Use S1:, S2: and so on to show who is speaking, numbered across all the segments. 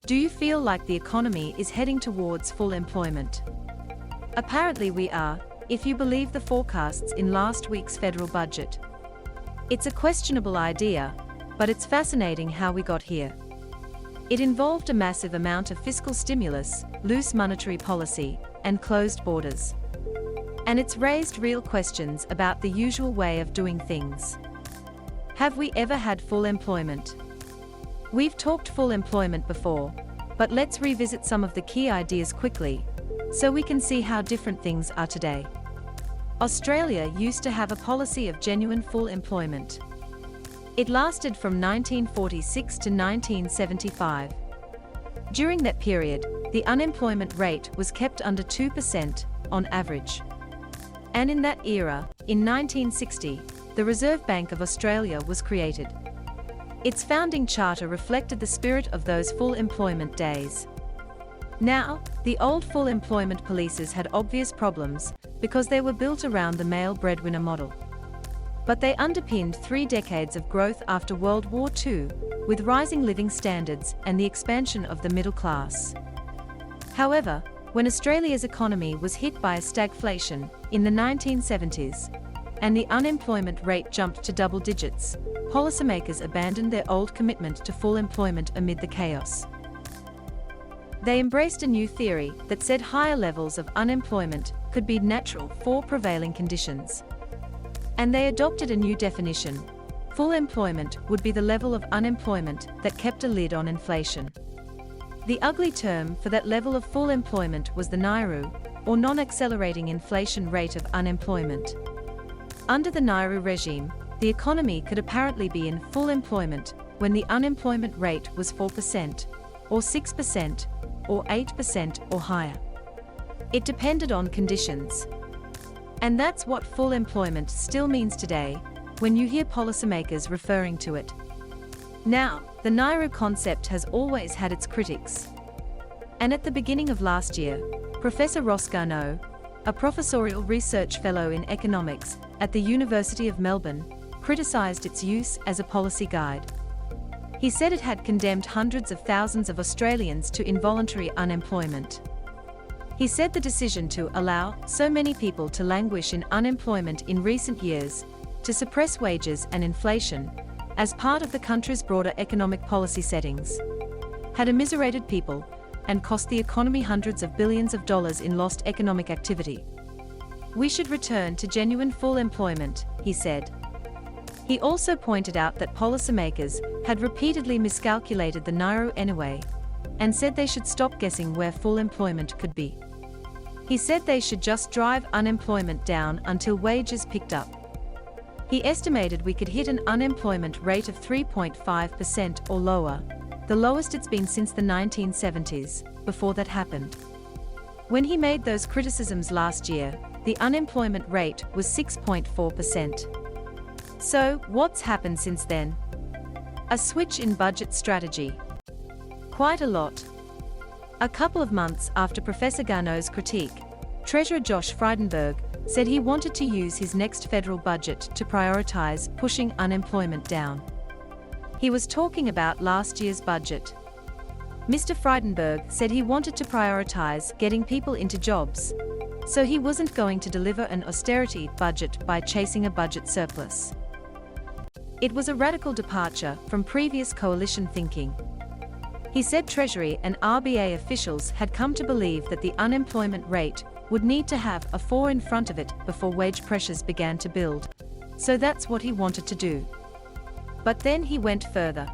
S1: Do you feel like the economy is heading towards full employment? Apparently we are, if you believe the forecasts in last week's federal budget. It's a questionable idea, but it's fascinating how we got here. It involved a massive amount of fiscal stimulus, loose monetary policy, and closed borders. And it's raised real questions about the usual way of doing things. Have we ever had full employment? We've talked full employment before, but let's revisit some of the key ideas quickly, so we can see how different things are today. Australia used to have a policy of genuine full employment. It lasted from 1946 to 1975. During that period, the unemployment rate was kept under 2% on average. And in that era, in 1960, the Reserve Bank of Australia was created. Its founding charter reflected the spirit of those full employment days. Now, the old full employment policies had obvious problems because they were built around the male breadwinner model. But they underpinned 3 decades of growth after World War II, with rising living standards and the expansion of the middle class. However, when Australia's economy was hit by a stagflation in the 1970s, and the unemployment rate jumped to double digits, policymakers abandoned their old commitment to full employment amid the chaos. They embraced a new theory that said higher levels of unemployment could be natural for prevailing conditions. And they adopted a new definition. Full employment would be the level of unemployment that kept a lid on inflation. The ugly term for that level of full employment was the NAIRU, or non-accelerating inflation rate of unemployment. Under the NAIRU regime, the economy could apparently be in full employment when the unemployment rate was 4%, or 6%, or 8% or higher. It depended on conditions. And that's what full employment still means today, when you hear policymakers referring to it. Now, the NAIRU concept has always had its critics. And at the beginning of last year, Professor Ross Garnaut, a professorial research fellow in economics at the University of Melbourne, criticised its use as a policy guide. He said it had condemned hundreds of thousands of Australians to involuntary unemployment. He said the decision to allow so many people to languish in unemployment in recent years, to suppress wages and inflation, as part of the country's broader economic policy settings, had immiserated people and cost the economy hundreds of billions of dollars in lost economic activity. We should return to genuine full employment, he said. He also pointed out that policymakers had repeatedly miscalculated the NAIRU anyway, and said they should stop guessing where full employment could be. He said they should just drive unemployment down until wages picked up. He estimated we could hit an unemployment rate of 3.5% or lower, the lowest it's been since the 1970s, before that happened. When he made those criticisms last year, the unemployment rate was 6.4%. So, what's happened since then? A switch in budget strategy. Quite a lot. A couple of months after Professor Garnaut's critique, Treasurer Josh Frydenberg said he wanted to use his next federal budget to prioritise pushing unemployment down. He was talking about last year's budget. Mr. Frydenberg said he wanted to prioritise getting people into jobs, so he wasn't going to deliver an austerity budget by chasing a budget surplus. It was a radical departure from previous coalition thinking. He said Treasury and RBA officials had come to believe that the unemployment rate would need to have a 4 in front of it before wage pressures began to build, so that's what he wanted to do. But then he went further.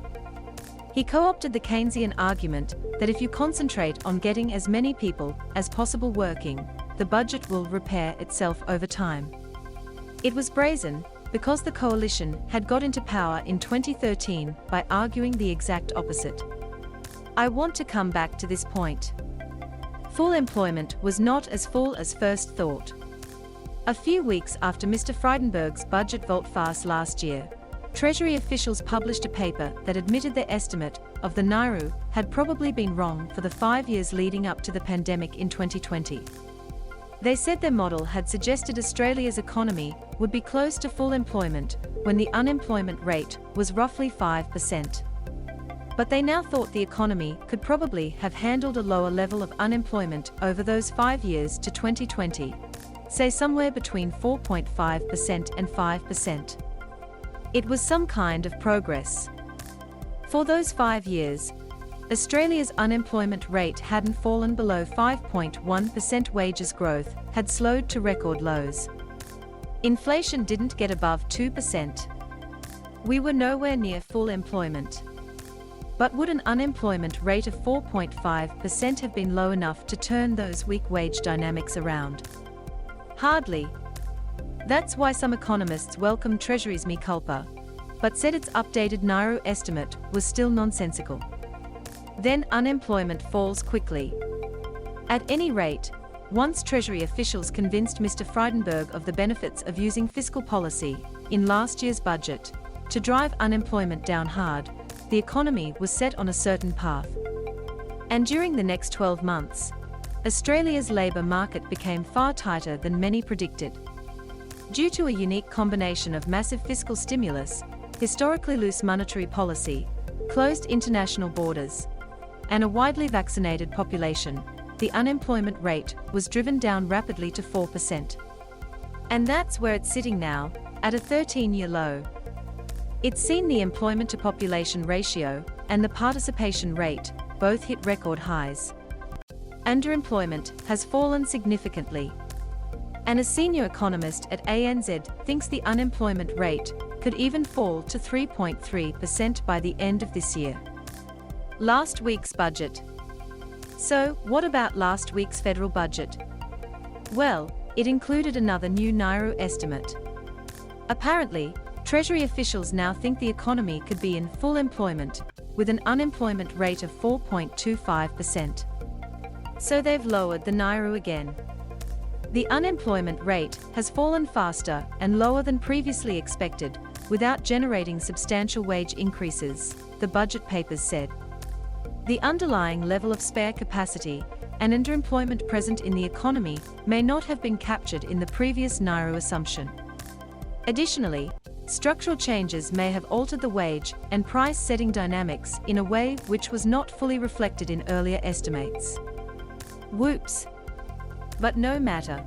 S1: He co-opted the Keynesian argument that if you concentrate on getting as many people as possible working, the budget will repair itself over time. It was brazen, because the coalition had got into power in 2013 by arguing the exact opposite. I want to come back to this point. Full employment was not as full as first thought. A few weeks after Mr. Frydenberg's budget volte farce last year, Treasury officials published a paper that admitted their estimate of the NAIRU had probably been wrong for the 5 years leading up to the pandemic in 2020. They said their model had suggested Australia's economy would be close to full employment when the unemployment rate was roughly 5%. But they now thought the economy could probably have handled a lower level of unemployment over those 5 years to 2020, say somewhere between 4.5% and 5%. It was some kind of progress. For those 5 years, Australia's unemployment rate hadn't fallen below 5.1%. Wages growth had slowed to record lows. Inflation didn't get above 2%. We were nowhere near full employment. But would an unemployment rate of 4.5% have been low enough to turn those weak wage dynamics around? Hardly. That's why some economists welcomed Treasury's mea culpa, but said its updated NAIRU estimate was still nonsensical. Then unemployment falls quickly. At any rate, once Treasury officials convinced Mr. Frydenberg of the benefits of using fiscal policy in last year's budget to drive unemployment down hard, the economy was set on a certain path. And during the next 12 months, Australia's labour market became far tighter than many predicted. Due to a unique combination of massive fiscal stimulus, historically loose monetary policy, closed international borders, and a widely vaccinated population, the unemployment rate was driven down rapidly to 4%. And that's where it's sitting now, at a 13-year low. It's seen the employment-to-population ratio and the participation rate both hit record highs. Underemployment has fallen significantly. And a senior economist at ANZ thinks the unemployment rate could even fall to 3.3% by the end of this year. Last week's budget. So, what about last week's federal budget? Well, it included another new NAIRU estimate. Apparently, Treasury officials now think the economy could be in full employment, with an unemployment rate of 4.25%. So they've lowered the NAIRU again. The unemployment rate has fallen faster and lower than previously expected, without generating substantial wage increases, the budget papers said. The underlying level of spare capacity and underemployment present in the economy may not have been captured in the previous NAIRU assumption. Additionally, structural changes may have altered the wage and price-setting dynamics in a way which was not fully reflected in earlier estimates. Whoops! But no matter.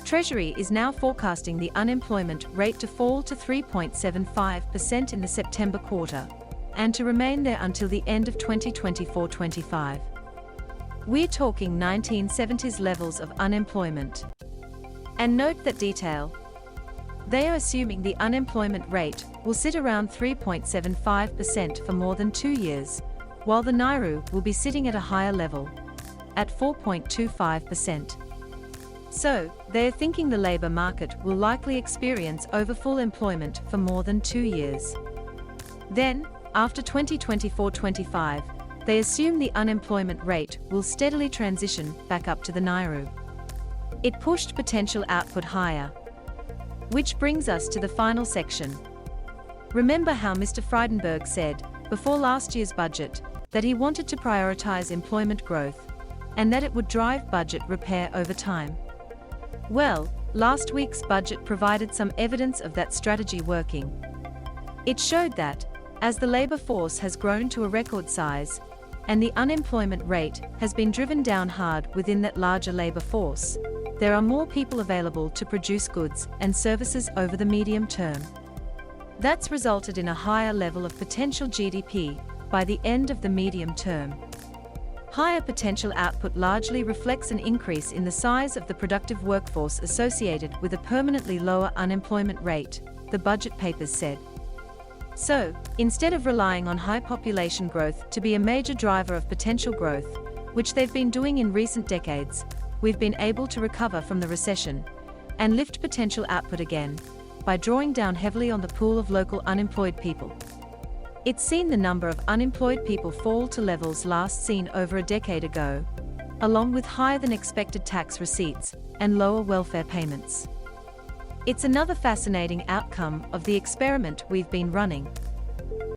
S1: Treasury is now forecasting the unemployment rate to fall to 3.75% in the September quarter, and to remain there until the end of 2024-25. We're talking 1970s levels of unemployment. And note that detail. They are assuming the unemployment rate will sit around 3.75% for more than 2 years, while the NAIRU will be sitting at a higher level, at 4.25%. So, they are thinking the labour market will likely experience over full employment for more than 2 years. Then, after 2024-25, they assume the unemployment rate will steadily transition back up to the NAIRU. It pushed potential output higher. Which brings us to the final section. Remember how Mr. Frydenberg said, before last year's budget, that he wanted to prioritise employment growth, and that it would drive budget repair over time? Well, last week's budget provided some evidence of that strategy working. It showed that, as the labour force has grown to a record size, and the unemployment rate has been driven down hard within that larger labour force, there are more people available to produce goods and services over the medium term. That's resulted in a higher level of potential GDP by the end of the medium term. Higher potential output largely reflects an increase in the size of the productive workforce associated with a permanently lower unemployment rate, the budget papers said. So, instead of relying on high population growth to be a major driver of potential growth, which they've been doing in recent decades, we've been able to recover from the recession and lift potential output again by drawing down heavily on the pool of local unemployed people. It's seen the number of unemployed people fall to levels last seen over a decade ago, along with higher than expected tax receipts and lower welfare payments. It's another fascinating outcome of the experiment we've been running.